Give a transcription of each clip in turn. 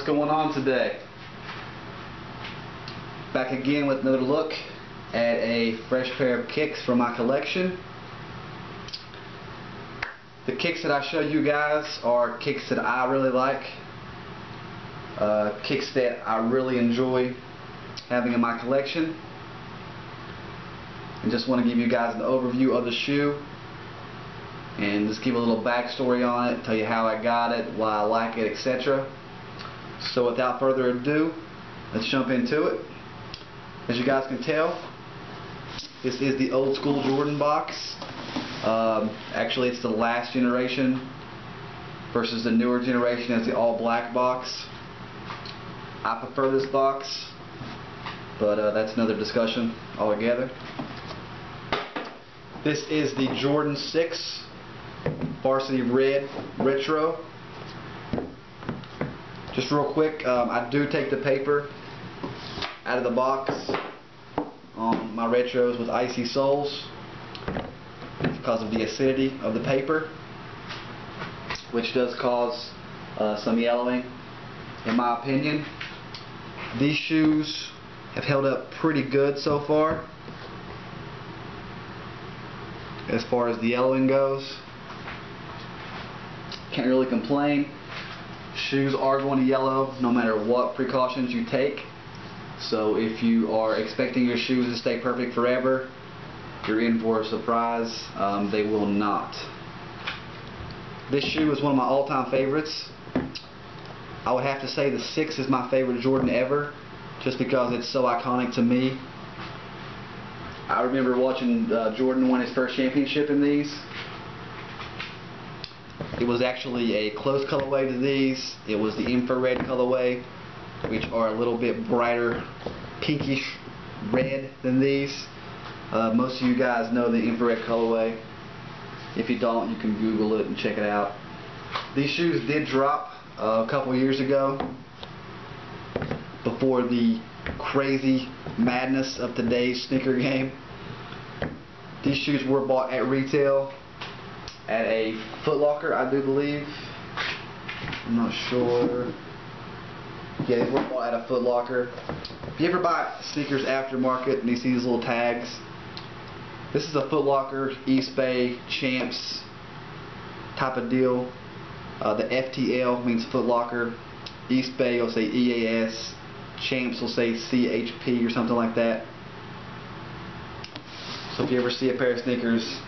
what's going on today? Back again with another look at a fresh pair of kicks from my collection. The kicks that I show you guys are kicks that I really like, kicks that I really enjoy having in my collection, and just want to give you guys an overview of the shoe and just give a little backstory on it, tell you how I got it, why I like it, etc. So without further ado, let's jump into it. As you guys can tell, this is the old school Jordan box. Actually, it's the last generation versus the newer generation as the all black box. I prefer this box, but that's another discussion altogether. This is the Jordan 6 Varsity Red Retro. Just real quick, I do take the paper out of the box on my retros with icy soles because of the acidity of the paper, which does cause some yellowing in my opinion. These shoes have held up pretty good so far as the yellowing goes. Can't really complain. Shoes are going to yellow no matter what precautions you take. So if you are expecting your shoes to stay perfect forever, you're in for a surprise. They will not. This shoe is one of my all-time favorites. I would have to say the 6 is my favorite Jordan ever, just because it's so iconic to me. I remember watching Jordan win his first championship in these. It was actually a close colorway to these. It was the infrared colorway, which are a little bit brighter pinkish red than these. Most of you guys know the infrared colorway. If you don't, you can Google it and check it out. These shoes did drop a couple years ago, before the crazy madness of today's sneaker game. These shoes were bought at retail at a Foot Locker, I do believe. I'm not sure. Yeah, they were bought at a Foot Locker. If you ever buy sneakers aftermarket and you see these little tags, this is a Foot Locker, East Bay, Champs type of deal. The FTL means Foot Locker. East Bay will say EAS. Champs will say CHP or something like that. So if you ever see a pair of sneakers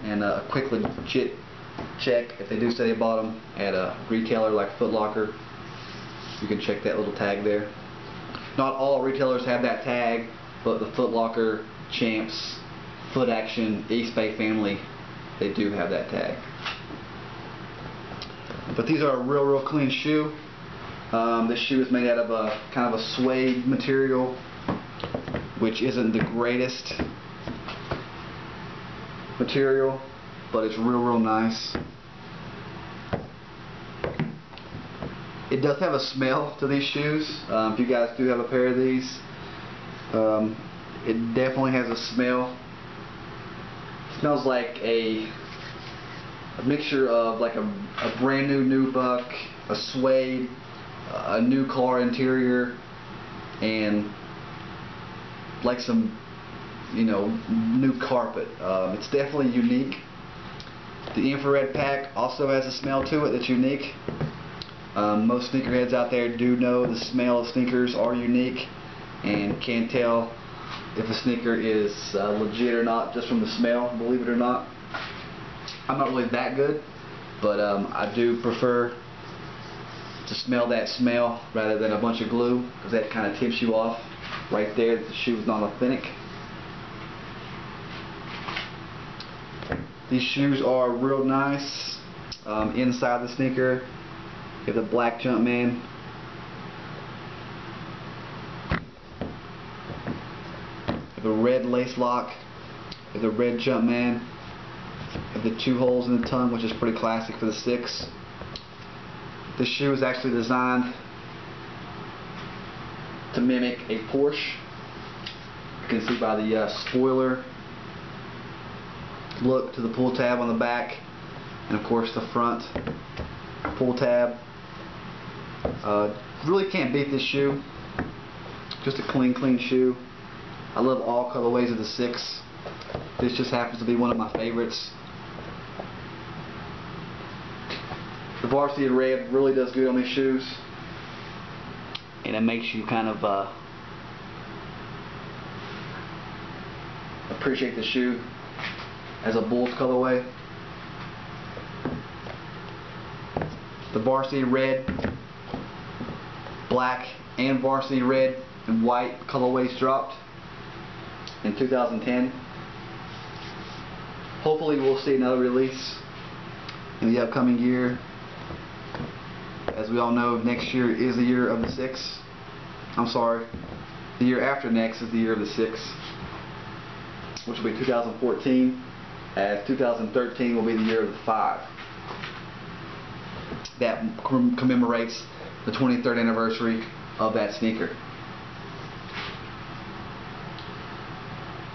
and quickly check if they do say they bought them at a retailer like Foot Locker, you can check that little tag there. Not all retailers have that tag, but the Foot Locker, Champs, Foot Action, East Bay family, they do have that tag. But these are a real clean shoe. This shoe is made out of a kind of a suede material, which isn't the greatest material, but it's real nice. It does have a smell to these shoes. If you guys do have a pair of these, it definitely has a smell. It smells like a mixture of like a brand new nubuck, a suede, a new car interior, and like some, you know, new carpet. It's definitely unique. The infrared pack also has a smell to it that's unique. Most sneakerheads out there do know the smell of sneakers are unique and can tell if a sneaker is legit or not just from the smell, believe it or not. I'm not really that good, but I do prefer to smell that smell rather than a bunch of glue, because that kind of tips you off right there that the shoe is not authentic. These shoes are real nice. Inside the sneaker, you have the black Jumpman. You have a red lace lock. You have the red Jumpman. You have the 2 holes in the tongue, which is pretty classic for the 6. This shoe is actually designed to mimic a Porsche. You can see by the spoiler look to the pull tab on the back, and of course the front pull tab. really can't beat this shoe. Just a clean shoe. I love all colorways of the 6. This just happens to be one of my favorites. The Varsity Red really does good on these shoes, and it makes you kind of appreciate the shoe as a Bulls colorway. The Varsity Red, black, and Varsity Red and white colorways dropped in 2010. Hopefully we'll see another release in the upcoming year. As we all know, next year is the year of the 6. I'm sorry, the year after next is the year of the 6, which will be 2014, as 2013 will be the year of the 5. That commemorates the 23rd anniversary of that sneaker.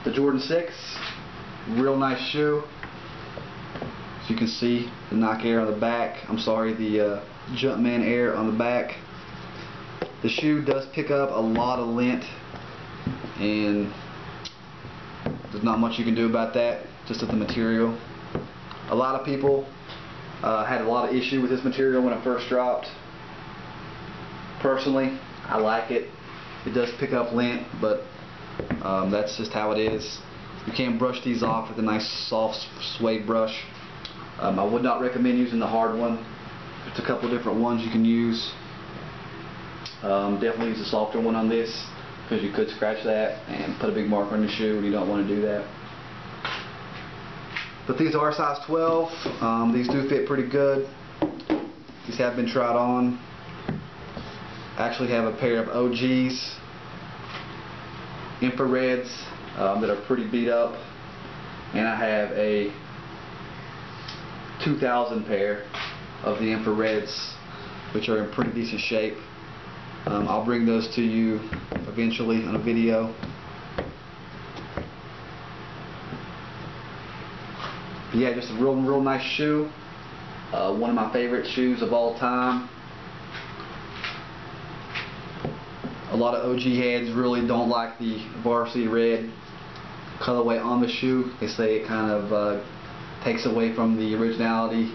The Jordan 6, real nice shoe. As you can see, the Nike Air on the back. I'm sorry, the Jumpman Air on the back. The shoe does pick up a lot of lint, and there's not much you can do about that, just with the material. A lot of people had a lot of issue with this material when it first dropped. Personally, I like it. It does pick up lint, but that's just how it is. You can brush these off with a nice soft suede brush. I would not recommend using the hard one. There's a couple of different ones you can use. Definitely use a softer one on this, because you could scratch that and put a big mark on your shoe, and you don't want to do that. But these are size 12. These do fit pretty good. These have been tried on. I actually have a pair of OGs infrareds that are pretty beat up, and I have a 2000 pair of the infrareds, which are in pretty decent shape. I'll bring those to you eventually on a video. But yeah, just a real nice shoe. One of my favorite shoes of all time. A lot of OG heads really don't like the Varsity Red colorway on the shoe. They say it kind of takes away from the originality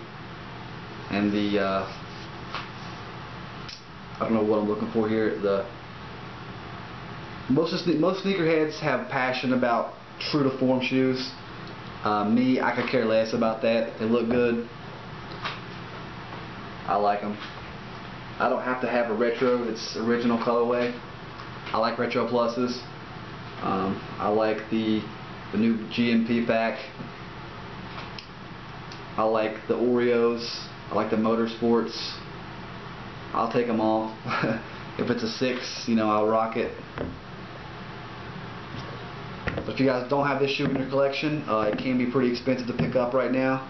and the I don't know what I'm looking for here. Most sneakerheads have passion about true to form shoes. Me, I could care less about that. They look good. I like them. I don't have to have a retro that's original colorway. I like retro pluses. I like the new GMP pack. I like the Oreos. I like the Motorsports. I'll take them all. If it's a 6, you know, I'll rock it. But if you guys don't have this shoe in your collection, it can be pretty expensive to pick up right now.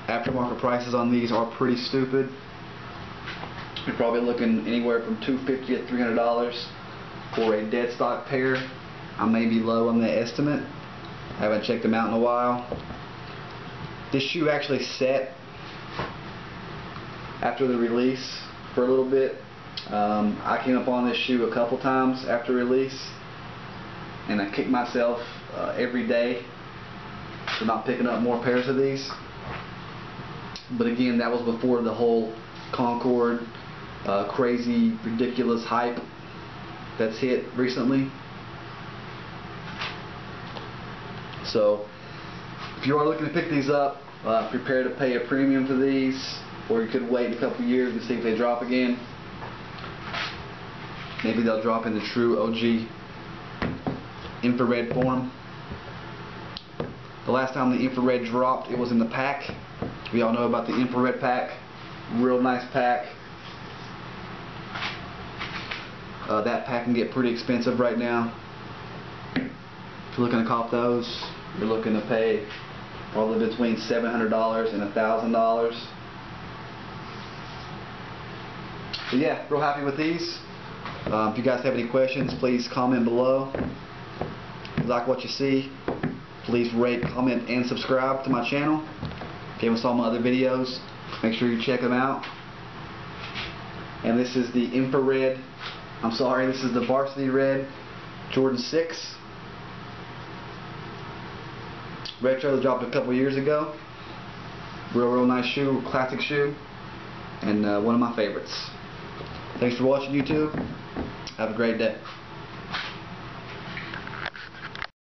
Aftermarket prices on these are pretty stupid. You're probably looking anywhere from $250 to $300 for a dead stock pair. I may be low on the estimate. I haven't checked them out in a while. This shoe actually set after the release for a little bit. I came up on this shoe a couple times after release, and I kicked myself every day for not picking up more pairs of these. But again, that was before the whole Concord crazy, ridiculous hype that's hit recently. So if you are looking to pick these up, prepare to pay a premium for these, or you could wait a couple years and see if they drop again. Maybe they'll drop in the true OG infrared form. The last time the infrared dropped, it was in the pack. We all know about the infrared pack. Real nice pack. That pack can get pretty expensive right now. If you're looking to cop those, you're looking to pay probably between $700 and $1,000. So yeah, real happy with these. If you guys have any questions, please comment below. If you like what you see, please rate, comment, and subscribe to my channel. If you haven't saw my other videos, make sure you check them out. And this is the infrared. I'm sorry, this is the Varsity Red Jordan 6. Retro, they dropped a couple years ago. Real nice shoe, classic shoe, and one of my favorites. Thanks for watching, YouTube. Have a great day.